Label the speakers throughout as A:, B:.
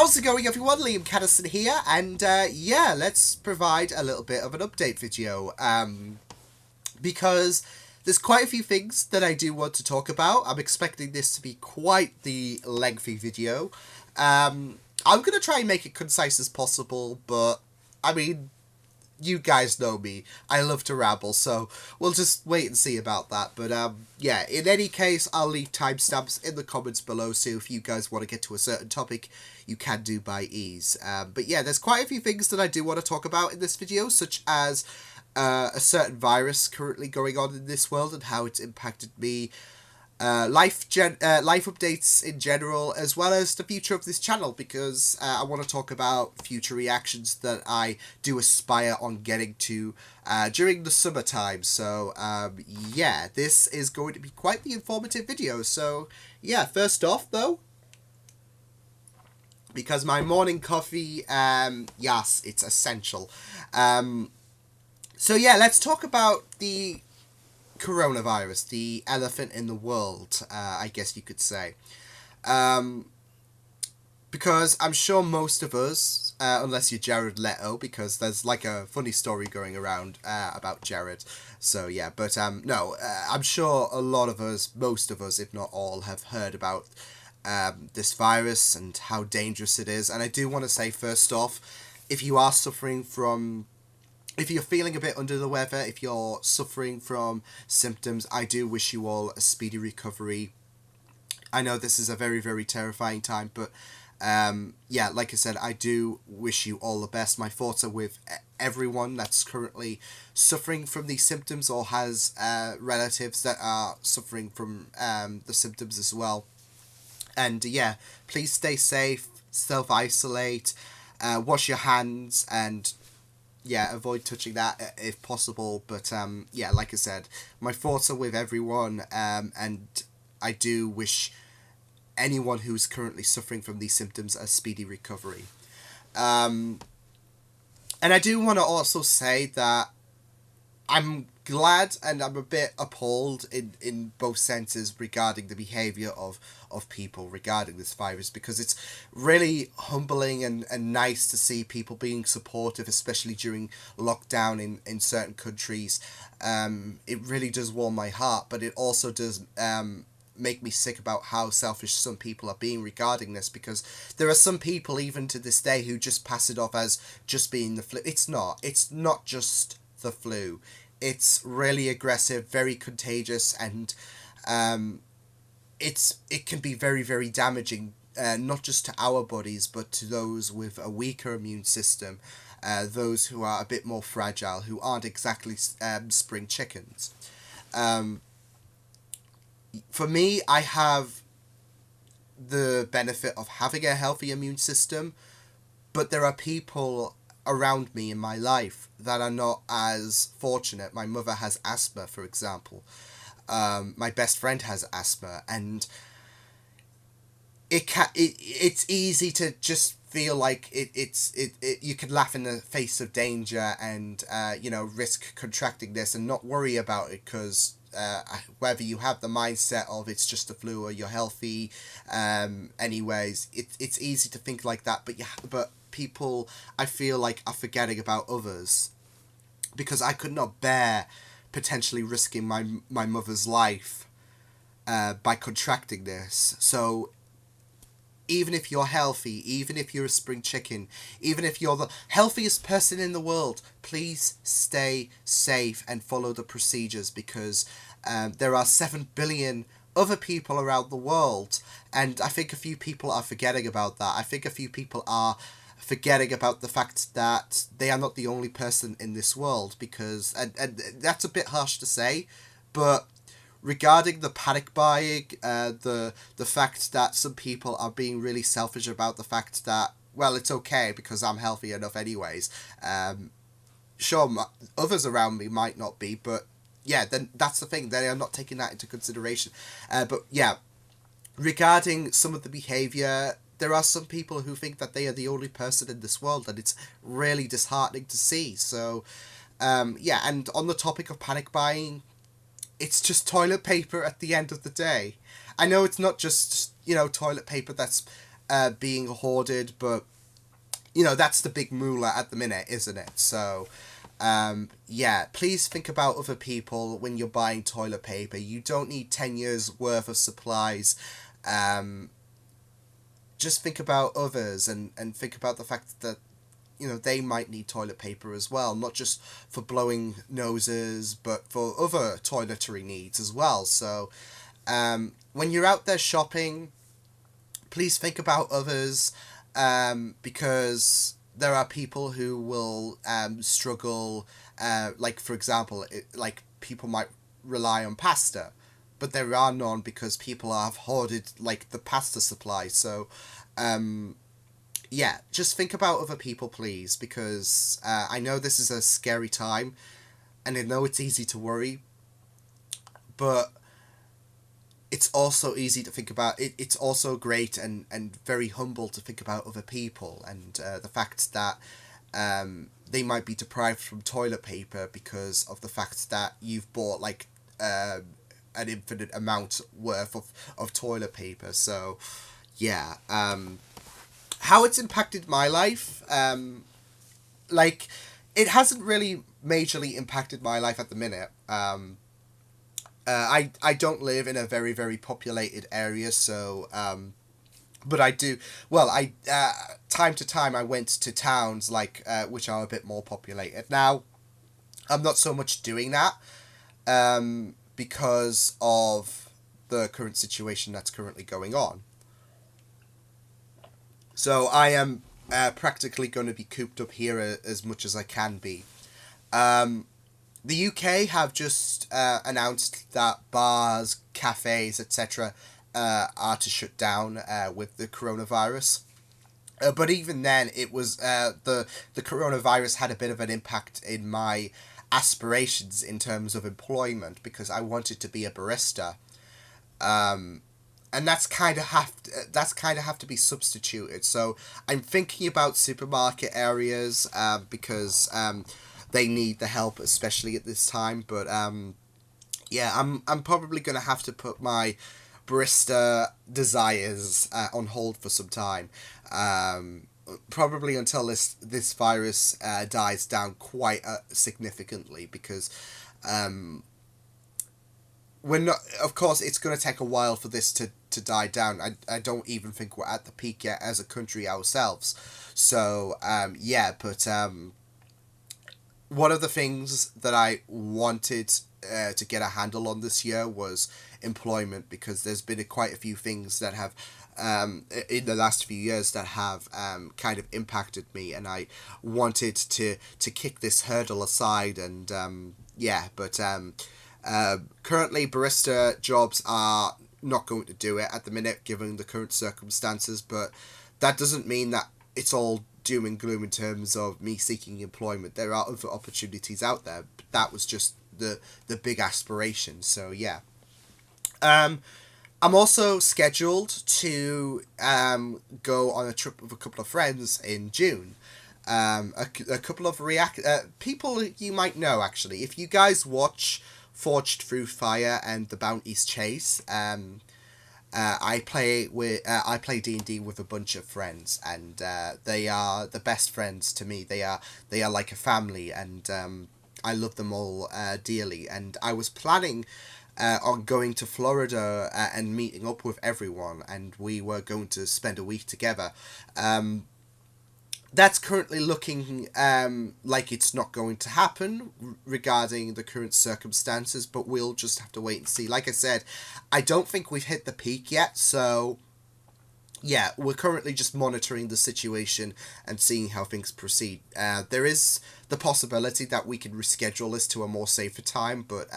A: How's it going, everyone? Liam Catterson here, and yeah, let's provide a little bit of an update video, because there's quite a few things that I do want to talk about. I'm expecting this to be quite the lengthy video. I'm going to try and make it concise as possible, but, I mean, you guys know me. I love to ramble, so we'll just wait and see about that. But yeah, in any case, I'll leave timestamps in the comments below, so if you guys want to get to a certain topic, you can do by ease. But yeah, there's quite a few things that I do want to talk about in this video, such as a certain virus currently going on in this world and how it's impacted me, life updates in general, as well as the future of this channel, because I want to talk about future reactions that I do aspire on getting to during the summertime. So yeah, this is going to be quite the informative video. So yeah, first off though, because my morning coffee, yes, it's essential. So yeah, let's talk about the coronavirus, the elephant in the world, I guess you could say. Because I'm sure most of us, unless you're Jared Leto, because there's like a funny story going around about Jared. So yeah, but no, I'm sure a lot of us, most of us, if not all, have heard about this virus and how dangerous it is. And I do want to say, first off, if you are suffering from, if you're feeling a bit under the weather, if you're suffering from symptoms, I do wish you all a speedy recovery. I know this is a very, very terrifying time, but yeah, like I said, I do wish you all the best. My thoughts are with everyone that's currently suffering from these symptoms or has relatives that are suffering from the symptoms as well. And yeah, please stay safe, self-isolate, wash your hands, and yeah, avoid touching that if possible. But yeah, like I said, my thoughts are with everyone, and I do wish anyone who's currently suffering from these symptoms a speedy recovery. And I do want to also say that I'm glad and I'm a bit appalled in both senses regarding the behaviour of people regarding this virus, because it's really humbling and nice to see people being supportive, especially during lockdown in certain countries. It really does warm my heart, but it also does make me sick about how selfish some people are being regarding this, because there are some people even to this day who just pass it off as just being the flu. It's not just the flu. It's really aggressive, very contagious, and it can be very, very damaging, not just to our bodies, but to those with a weaker immune system, those who are a bit more fragile, who aren't exactly spring chickens. For me, I have the benefit of having a healthy immune system, but there are people around me in my life that are not as fortunate. My mother has asthma, for example. My best friend has asthma, and it's easy to just feel like you can laugh in the face of danger and risk contracting this and not worry about it, because whether you have the mindset of it's just a flu or you're healthy, anyways, it's easy to think like that, but people, I feel like, are forgetting about others, because I could not bear potentially risking my mother's life by contracting this. So even if you're healthy, even if you're a spring chicken, even if you're the healthiest person in the world, please stay safe and follow the procedures, because there are 7 billion other people around the world, and I think a few people are forgetting about that. I think a few people are forgetting about the fact that they are not the only person in this world, because, and that's a bit harsh to say, but regarding the panic buying, the fact that some people are being really selfish about the fact that, well, it's okay because I'm healthy enough anyways. Sure, others around me might not be, but yeah, then that's the thing. They are not taking that into consideration. But yeah, regarding some of the behaviour, there are some people who think that they are the only person in this world, and it's really disheartening to see. So, yeah, and on the topic of panic buying, it's just toilet paper at the end of the day. I know it's not just, toilet paper that's being hoarded, but that's the big moolah at the minute, isn't it? So yeah, please think about other people when you're buying toilet paper. You don't need 10 years worth of supplies. Just think about others, and think about the fact that they might need toilet paper as well, not just for blowing noses, but for other toiletry needs as well. So when you're out there shopping, please think about others, because there are people who will struggle. Like, for example, like people might rely on pasta, but there are none because people have hoarded like the pasta supply. So yeah, just think about other people, please, because I know this is a scary time, and I know it's easy to worry, but it's also easy to think about it. It's also great and very humble to think about other people, and the fact that they might be deprived from toilet paper because of the fact that you've bought like an infinite amount worth of toilet paper. So yeah, how it's impacted my life, like, it hasn't really majorly impacted my life at the minute. I don't live in a very, very populated area, so but I do. Well, I time to time I went to towns like which are a bit more populated. Now, I'm not so much doing that because of the current situation that's currently going on. So I am practically going to be cooped up here as much as I can be. The UK have just announced that bars, cafes, etc. Are to shut down with the coronavirus. But even then, it was the coronavirus had a bit of an impact in my aspirations in terms of employment, because I wanted to be a barista. And that's kind of have to be substituted. So I'm thinking about supermarket areas because they need the help, especially at this time. But yeah, I'm probably gonna have to put my barista desires on hold for some time. Probably until this virus dies down quite significantly, because we're not. Of course, it's going to take a while for this to die down. I don't even think we're at the peak yet as a country ourselves. So yeah, but one of the things that I wanted to get a handle on this year was employment, because there's been quite a few things that have in the last few years that have kind of impacted me, and I wanted to kick this hurdle aside, and yeah, but currently barista jobs are not going to do it at the minute given the current circumstances, but that doesn't mean that it's all doom and gloom in terms of me seeking employment. There are other opportunities out there, but that was just the big aspiration. So yeah. I'm also scheduled to go on a trip with a couple of friends in June. A couple of people you might know, actually. If you guys watch Forged Through Fire and The Bounty's Chase, I play D&D with a bunch of friends, and they are the best friends to me. They are like a family, and I love them all dearly. And I was planning on going to Florida and meeting up with everyone, and we were going to spend a week together. That's currently looking like it's not going to happen regarding the current circumstances, but we'll just have to wait and see. Like I said, I don't think we've hit the peak yet, so yeah, we're currently just monitoring the situation and seeing how things proceed. There is the possibility that we can reschedule this to a more safer time, but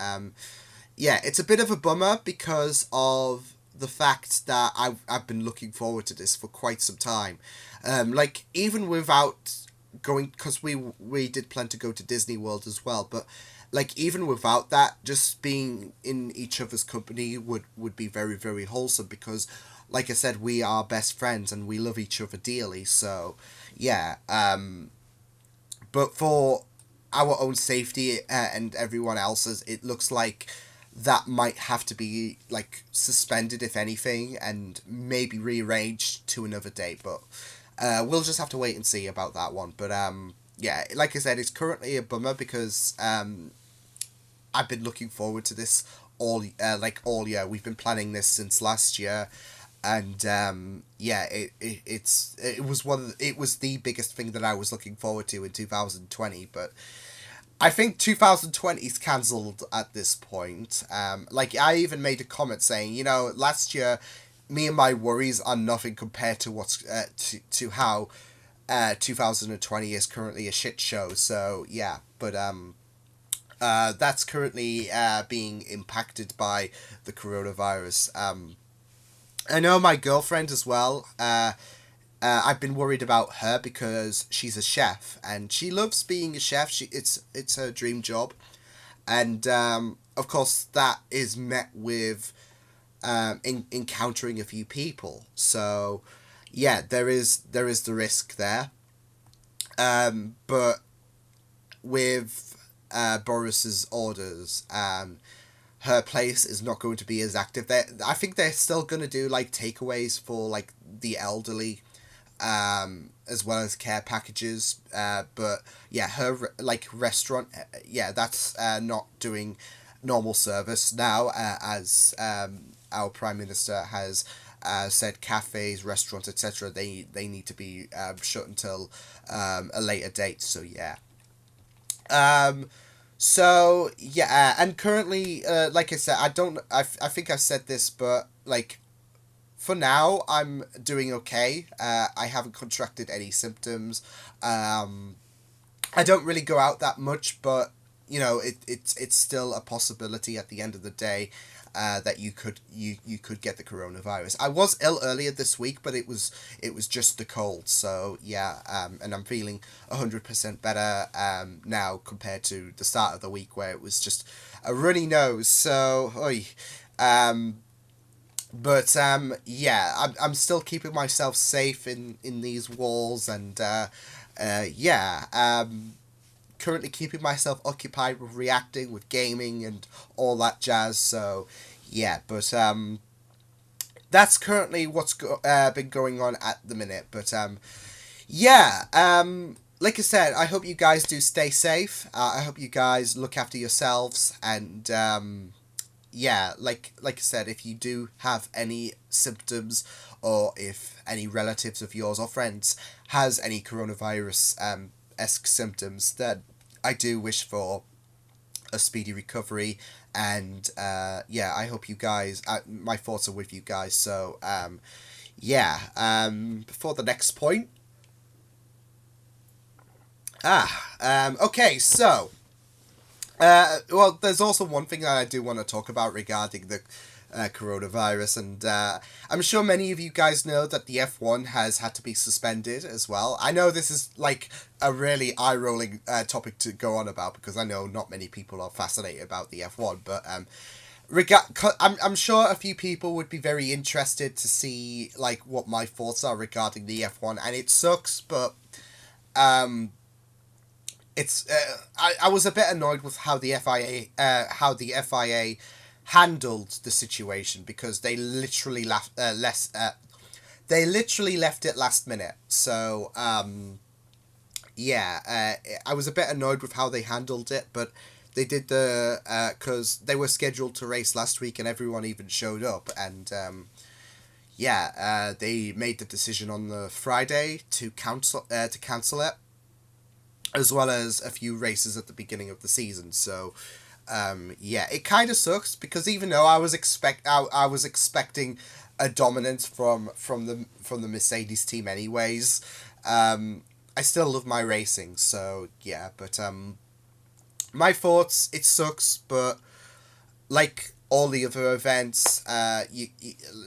A: yeah, it's a bit of a bummer because of the fact that I've been looking forward to this for quite some time. Like, even without going, because we did plan to go to Disney World as well, but like, even without that, just being in each other's company would be very, very wholesome, because like I said, we are best friends and we love each other dearly. So yeah, but for our own safety and everyone else's, it looks like that might have to be like suspended, if anything, and maybe rearranged to another date. But we'll just have to wait and see about that one. But yeah, like I said, it's currently a bummer because I've been looking forward to this all year. We've been planning this since last year, and yeah, it was it was the biggest thing that I was looking forward to in 2020. But I think 2020 is cancelled at this point. Like, I even made a comment saying, last year, me and my worries are nothing compared to what's to how 2020 is currently a shit show. So yeah, but that's currently being impacted by the coronavirus. I know my girlfriend as well. I've been worried about her because she's a chef and she loves being a chef. It's her dream job, and of course that is met with encountering a few people. So yeah, there is the risk there. But with Boris's orders, her place is not going to be as active. I think they're still going to do like takeaways for like the elderly, as well as care packages. But yeah, her like restaurant, yeah, that's not doing normal service now, as our Prime Minister has said cafes, restaurants, etc. They need to be shut until a later date. So yeah. So yeah, and currently, like I said, I think I've said this, but like, for now, I'm doing okay. I haven't contracted any symptoms. I don't really go out that much, but it's still a possibility at the end of the day, that you could get the coronavirus. I was ill earlier this week, but it was just the cold. So yeah, and I'm feeling 100% better now compared to the start of the week where it was just a runny nose. So oy. But yeah, I'm still keeping myself safe in these walls, and yeah, currently keeping myself occupied with reacting, with gaming, and all that jazz. So yeah, but that's currently what's been going on at the minute. But yeah, like I said, I hope you guys do stay safe. I hope you guys look after yourselves, and yeah, like I said, if you do have any symptoms, or if any relatives of yours or friends has any coronavirus esque symptoms, then I do wish for a speedy recovery. And yeah, I hope you guys, my thoughts are with you guys. So yeah, before the next point. Okay, so well, there's also one thing that I do want to talk about regarding the coronavirus, and I'm sure many of you guys know that the F1 has had to be suspended as well. I know this is like a really eye-rolling topic to go on about, because I know not many people are fascinated about the F1, but I'm sure a few people would be very interested to see like what my thoughts are regarding the F1, and it sucks, but it's I was a bit annoyed with how the FIA handled the situation, because they literally left it last minute. So yeah, I was a bit annoyed with how they handled it, but they did because they were scheduled to race last week and everyone even showed up, and yeah, they made the decision on the Friday to cancel it, as well as a few races at the beginning of the season. So yeah, it kind of sucks, because even though I was expecting a dominance from the Mercedes team anyways, I still love my racing. So yeah, but my thoughts, it sucks, but like all the other events,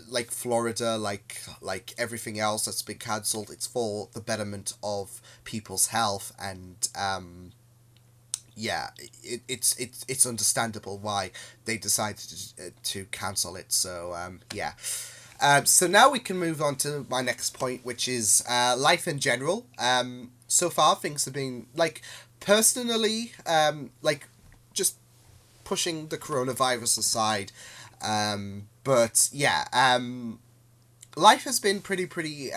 A: like Florida, like everything else that's been cancelled, it's for the betterment of people's health, and yeah, it's understandable why they decided to cancel it. So yeah. So now we can move on to my next point, which is life in general. So far things have been like, personally, like, just pushing the coronavirus aside, but yeah, life has been pretty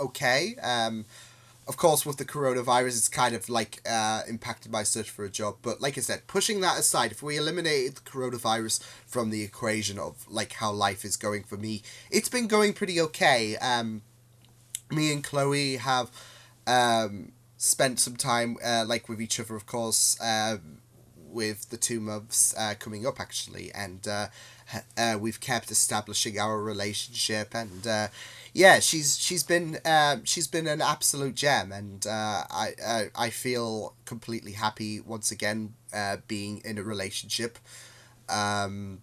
A: okay. Of course, with the coronavirus, it's kind of like impacted my search for a job. But like I said, pushing that aside, if we eliminated the coronavirus from the equation of like how life is going for me, it's been going pretty okay. Me and Chloe have spent some time like with each other, of course, with the 2 months coming up actually, and we've kept establishing our relationship, and yeah, she's been an absolute gem, and I feel completely happy once again being in a relationship. And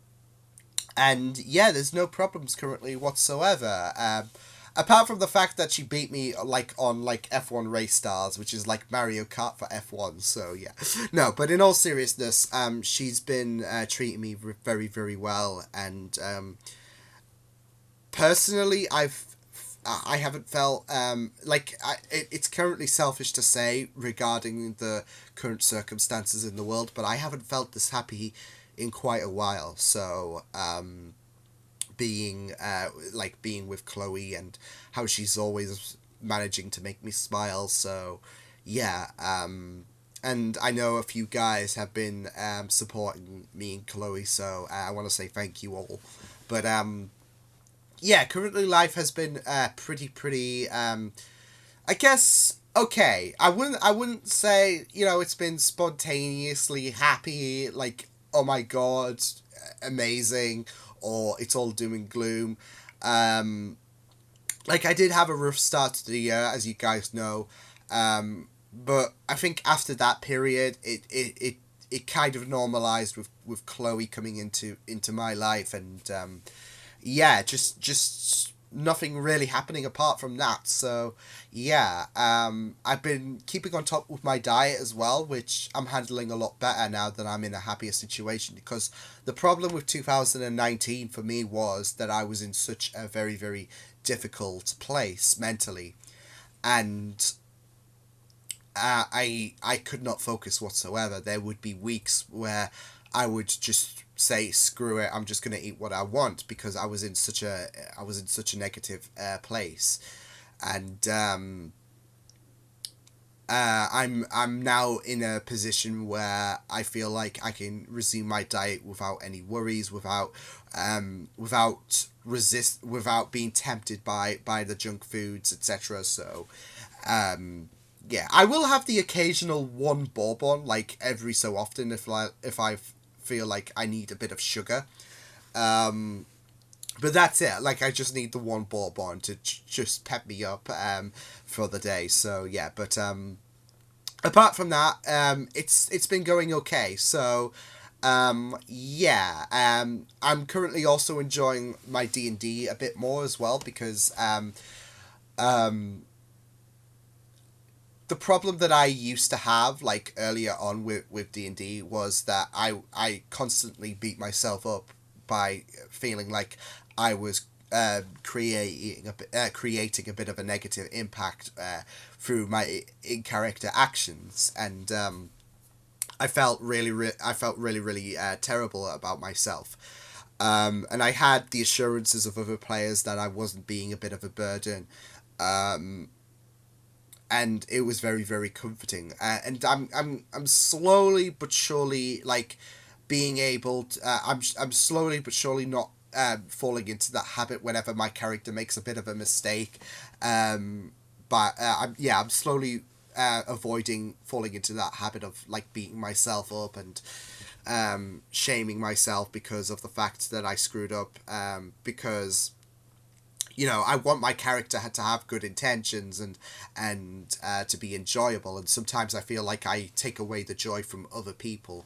A: yeah, there's no problems currently whatsoever. Apart from the fact that she beat me like on like F1 race stars, which is like Mario Kart for F1. So yeah, no. But in all seriousness, she's been treating me very well, and personally, I haven't felt it's currently selfish to say regarding the current circumstances in the world, but I haven't felt this happy in quite a while. So being being with Chloe and how she's always managing to make me smile. So yeah, and I know a few guys have been supporting me and Chloe, so I want to say thank you all. But yeah, currently life has been pretty I guess okay. I wouldn't say, it's been spontaneously happy, like, oh my god, amazing, or it's all doom and gloom. Like, I did have a rough start to the year, as you guys know, but I think after that period, it kind of normalized with Chloe coming into my life, and yeah, just nothing really happening apart from that. So yeah, I've been keeping on top with my diet as well, which I'm handling a lot better now that I'm in a happier situation, because the problem with 2019 for me was that I was in such a very difficult place mentally, and I could not focus whatsoever. There would be weeks where I would just say screw it, I'm just gonna eat what I want, because I was in such a negative place, and I'm now in a position where I feel like I can resume my diet without any worries, without being tempted by the junk foods, etc. So yeah, I will have the occasional one bourbon, like every so often, if I feel like I need a bit of sugar. But that's it. Like, I just need the one bourbon to just pep me up for the day. So yeah, but apart from that, it's been going okay. So yeah, I'm currently also enjoying my D&D a bit more as well, because the problem that I used to have, like, earlier on with D&D, was that I constantly beat myself up by feeling like I was creating a bit of a negative impact through my in-character actions, and I felt really terrible about myself. And I had the assurances of other players that I wasn't being a bit of a burden. And it was very comforting, and I'm slowly but surely, like, being able to, I'm slowly but surely not falling into that habit whenever my character makes a bit of a mistake, but I'm slowly avoiding falling into that habit of, like, beating myself up and shaming myself because of the fact that I screwed up, because I want my character to have good intentions and to be enjoyable, and sometimes I feel like I take away the joy from other people,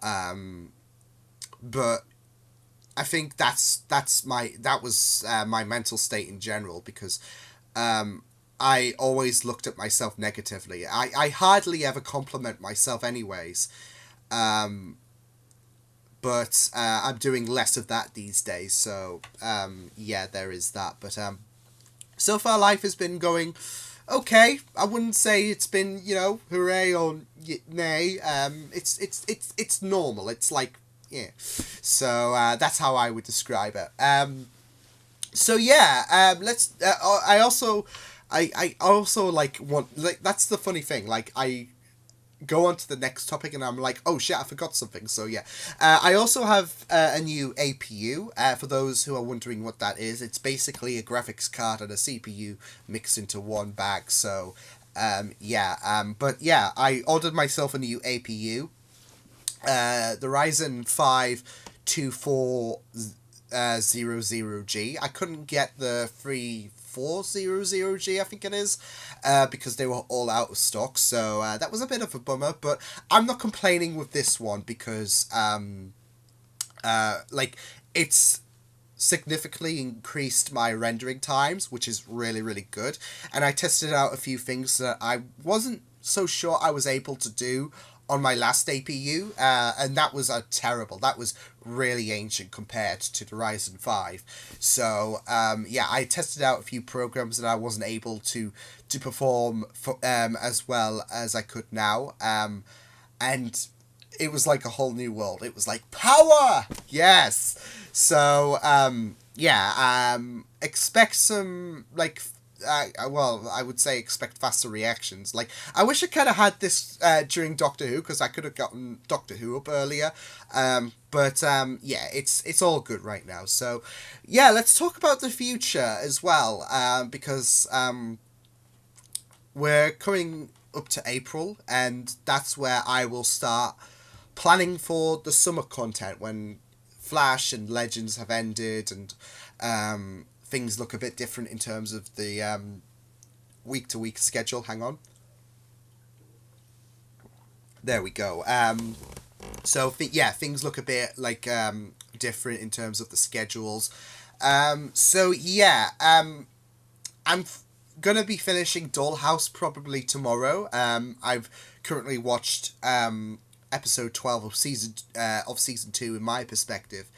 A: but I think that was my mental state in general, because I always looked at myself negatively. I hardly ever compliment myself anyways, but I'm doing less of that these days, so yeah, there is that. But so far life has been going okay. I wouldn't say it's been, hooray or nay. It's normal. It's like yeah. So that's how I would describe it. So yeah, let's. I also like want like that's the funny thing. Like I go on to the next topic and I'm like, oh shit, I forgot something. So yeah, I also have a new APU. For those who are wondering what that is, it's basically a graphics card and a CPU mixed into one bag. So but yeah, I ordered myself a new APU. The Ryzen 5 2400G. I couldn't get the 3400G, I think it is, because they were all out of stock. So that was a bit of a bummer, but I'm not complaining with this one because like it's significantly increased my rendering times, which is really, really good. And I tested out a few things that I wasn't so sure I was able to do on my last APU, and that was terrible. That was really ancient compared to the Ryzen 5. So, yeah, I tested out a few programs that I wasn't able to perform as well as I could now. And it was like a whole new world. It was like, power! Yes! So, expect some, like, I would say expect faster reactions. Like, I wish I kind of had this during Doctor Who, because I could have gotten Doctor Who up earlier. Yeah, it's all good right now. So, yeah, let's talk about the future as well, because we're coming up to April, and that's where I will start planning for the summer content when Flash and Legends have ended and things look a bit different in terms of the week-to-week schedule. Hang on. There we go. So, things look a bit like different in terms of the schedules. I'm gonna be finishing Dollhouse probably tomorrow. I've currently watched episode 12 of season 2 in my perspective.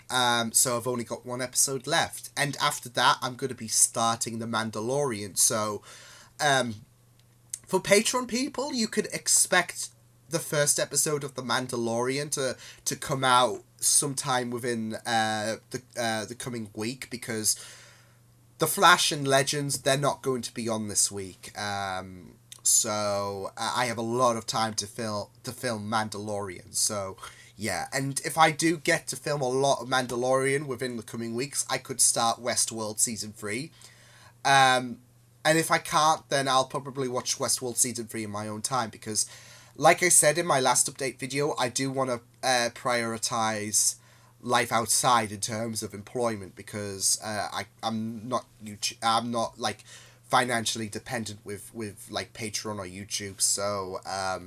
A: So I've only got one episode left, and after that I'm going to be starting The Mandalorian. So for Patreon people, you could expect the first episode of The Mandalorian to come out sometime within the coming week, because The Flash and Legends, they're not going to be on this week. So I have a lot of time to film Mandalorian. So yeah, and if I do get to film a lot of Mandalorian within the coming weeks, I could start Westworld Season 3. And if I can't, then I'll probably watch Westworld Season 3 in my own time, because like I said in my last update video, I do want to prioritise life outside in terms of employment, because I'm not like financially dependent with like Patreon or YouTube. So I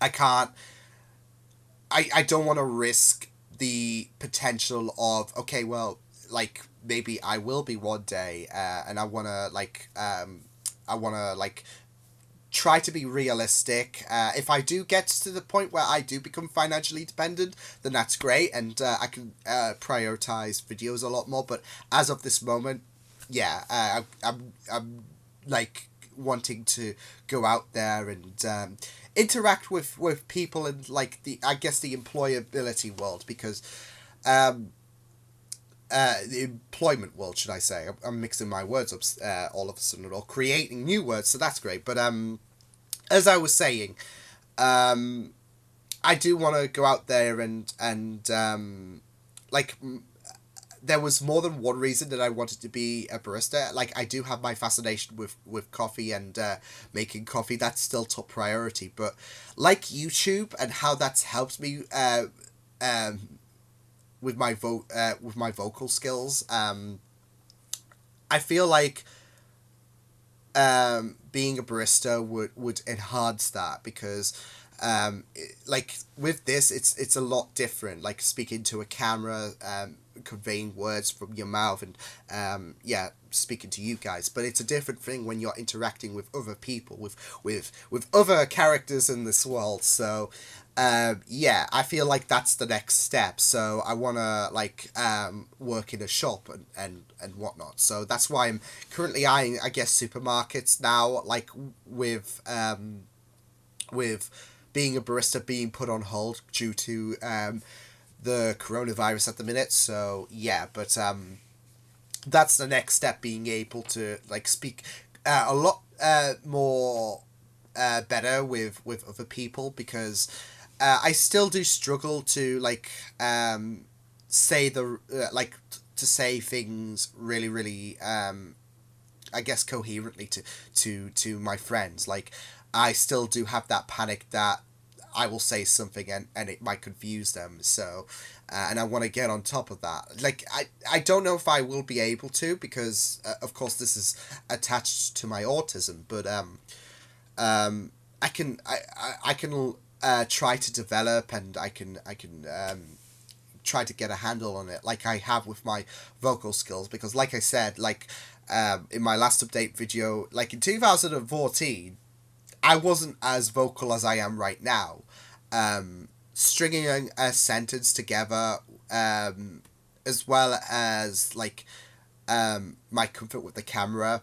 A: can't. I don't want to risk the potential of, okay, well, like maybe I will be one day, and I want to try to be realistic. If I do get to the point where I do become financially dependent, then that's great, and I can prioritize videos a lot more. But as of this moment, yeah, I'm like wanting to go out there and interact with people in like the employability world, because the employment world, should I say. I'm mixing my words up all of a sudden, or creating new words, so that's great. But as I was saying, I do want to go out there and there was more than one reason that I wanted to be a barista. Like, I do have my fascination with coffee and making coffee. That's still top priority. But like YouTube and how that's helped me with my vocal skills, I feel like being a barista would enhance that, because like with this, it's a lot different. Like speaking to a camera, conveying words from your mouth, and speaking to you guys. But it's a different thing when you're interacting with other people, with other characters in this world. So I feel like that's the next step. So I want to work in a shop and whatnot. So that's why I'm currently eyeing, I guess, supermarkets now, like with being a barista being put on hold due to the coronavirus at the minute. So yeah, but that's the next step, being able to like speak a lot more better with other people, because I still do struggle to like say the to say things really really I guess coherently to my friends. Like I still do have that panic that I will say something and it might confuse them. So and I want to get on top of that. Like I don't know if I will be able to, because of course this is attached to my autism, but I can try to develop, and I can try to get a handle on it, like I have with my vocal skills. Because like I said, like in my last update video, like in 2014, I wasn't as vocal as I am right now. Stringing a sentence together, as well as like my comfort with the camera,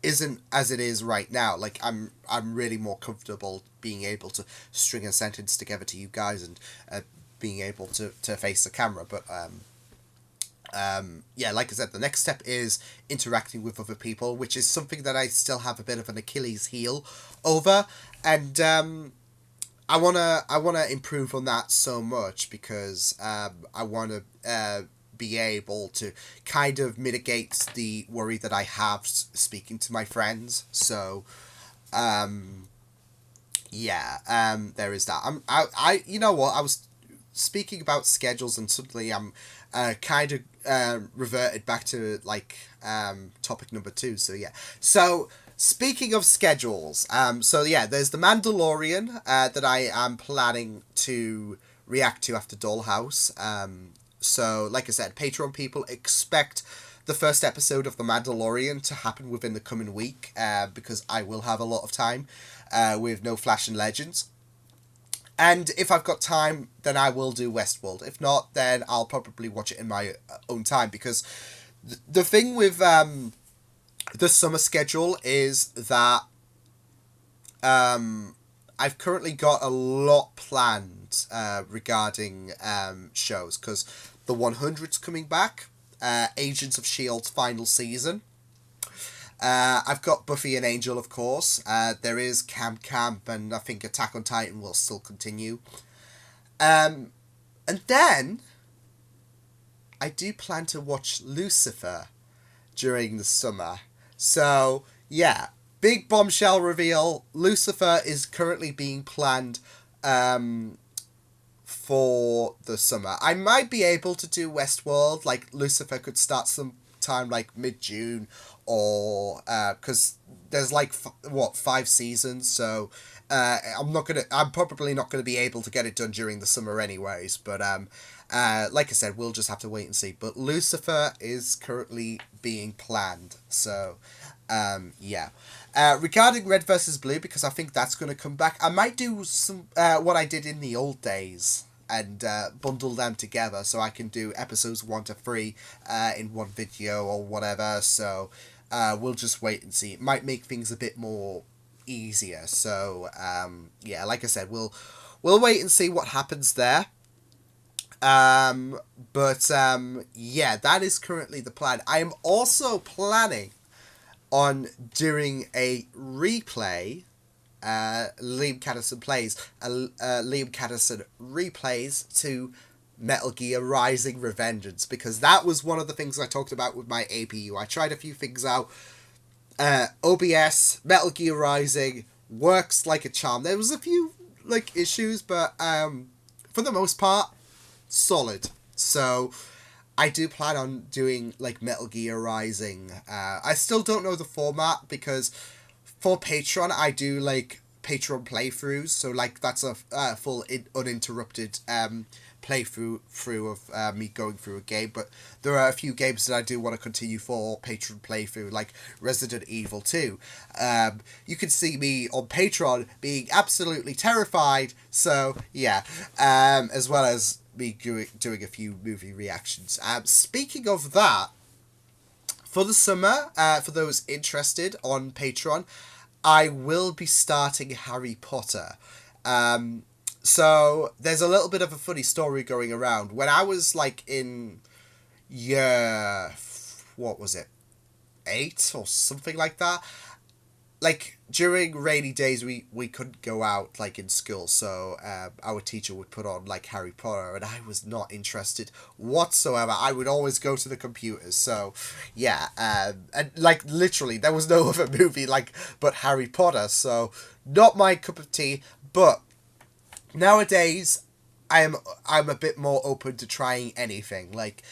A: isn't as it is right now. Like I'm really more comfortable being able to string a sentence together to you guys, and being able to face the camera. But yeah, like I said, the next step is interacting with other people, which is something that I still have a bit of an Achilles heel over, and I wanna improve on that so much, because I wanna be able to kind of mitigate the worry that I have speaking to my friends. So yeah, there is that. I you know what, I was speaking about schedules, and suddenly I'm kind of reverted back to like topic number 2. So yeah, so speaking of schedules, so yeah, there's the Mandalorian that I am planning to react to after Dollhouse. So like I said, Patreon people, expect the first episode of the Mandalorian to happen within the coming week, because I will have a lot of time with No Flash and Legends. And if I've got time, then I will do Westworld. If not, then I'll probably watch it in my own time, because the thing with the summer schedule is that I've currently got a lot planned regarding shows, because the 100's coming back, Agents of S.H.I.E.L.'s final season. I've got Buffy and Angel, of course. There is Camp, and I think Attack on Titan will still continue. And then I do plan to watch Lucifer during the summer. So yeah, big bombshell reveal. Lucifer is currently being planned for the summer. I might be able to do Westworld. Like Lucifer could start sometime like mid-June, or because there's like 5 seasons, so I'm probably not gonna be able to get it done during the summer anyways. But like I said, we'll just have to wait and see. But Lucifer is currently being planned, so yeah. Regarding Red versus Blue, because I think that's going to come back, I might do some what I did in the old days, and bundle them together, so I can do episodes 1 to 3 in one video or whatever. So we'll just wait and see. It might make things a bit more easier. So yeah, like I said, we'll wait and see what happens there. But yeah, that is currently the plan. I am also planning on doing a replay. Liam Catterson plays. Liam Catterson replays to Metal Gear Rising: Revengeance, because that was one of the things I talked about with my APU. I tried a few things out. OBS, Metal Gear Rising works like a charm. There was a few like issues, but for the most part, solid. So I do plan on doing like Metal Gear Rising. I still don't know the format, because for Patreon I do like Patreon playthroughs, so like that's a full uninterrupted playthrough of me going through a game. But there are a few games that I do want to continue for Patreon playthrough, like Resident Evil 2. You can see me on Patreon being absolutely terrified, so yeah, as well as me doing a few movie reactions. Speaking of that, for the summer, for those interested on Patreon, I will be starting Harry Potter. So there's a little bit of a funny story going around. When I was like in year, what was it, 8 or something like that. Like during rainy days, we couldn't go out like in school, so our teacher would put on like Harry Potter, and I was not interested whatsoever. I would always go to the computers. So yeah, and like literally, there was no other movie like but Harry Potter. So not my cup of tea. But nowadays, I'm a bit more open to trying anything. Like,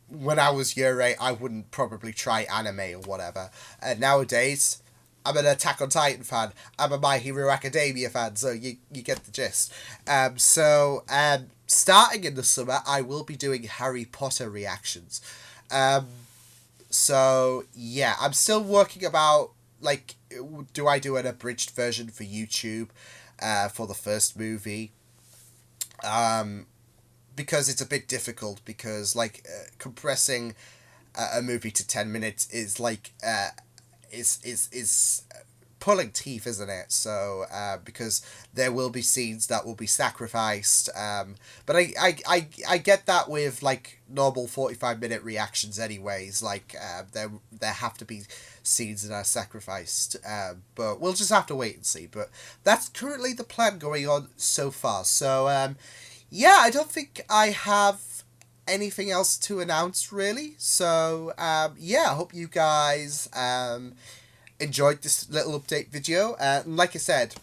A: when I was year 8, I wouldn't probably try anime or whatever. Nowadays, I'm an Attack on Titan fan. I'm a My Hero Academia fan, so you get the gist. Starting in the summer, I will be doing Harry Potter reactions. Um, so yeah, I'm still working about like, do I do an abridged version for YouTube, for the first movie? Um, because it's a bit difficult because like compressing a movie to 10 minutes is like is pulling teeth, isn't it? So because there will be scenes that will be sacrificed, but I get that with like normal 45-minute reactions anyways. Like there have to be scenes that are sacrificed, but we'll just have to wait and see. But that's currently the plan going on so far. So yeah, I don't think I have anything else to announce really. So yeah, I hope you guys enjoyed this little update video. Like I said,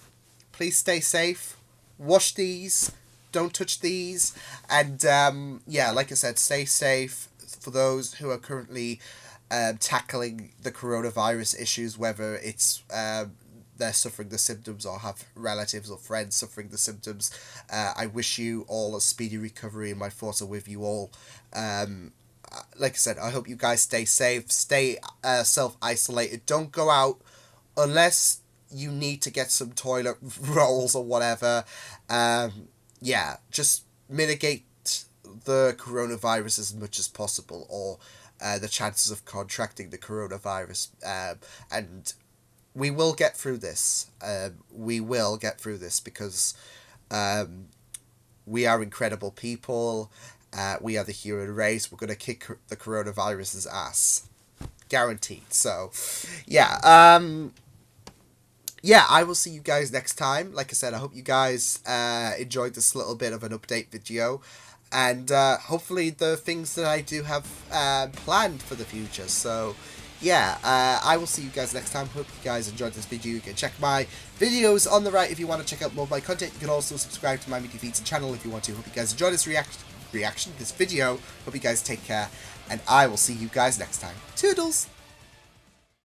A: please stay safe, wash these, don't touch these, and yeah, like I said, stay safe for those who are currently tackling the coronavirus issues, whether it's they're suffering the symptoms or have relatives or friends suffering the symptoms. I wish you all a speedy recovery, and my thoughts are with you all. Like I said, I hope you guys stay safe, stay self-isolated, don't go out unless you need to get some toilet rolls or whatever. Yeah, just mitigate the coronavirus as much as possible, or the chances of contracting the coronavirus, and we will get through this. We will get through this because we are incredible people. We are the human race. We're going to kick the coronavirus's ass. Guaranteed. So, yeah. Yeah, I will see you guys next time. Like I said, I hope you guys enjoyed this little bit of an update video. And hopefully the things that I do have planned for the future. So, yeah, I will see you guys next time. Hope you guys enjoyed this video. You can check my videos on the right if you want to check out more of my content. You can also subscribe to my Media Feeds channel if you want to. Hope you guys enjoyed this this video. Hope you guys take care, and I will see you guys next time. Toodles!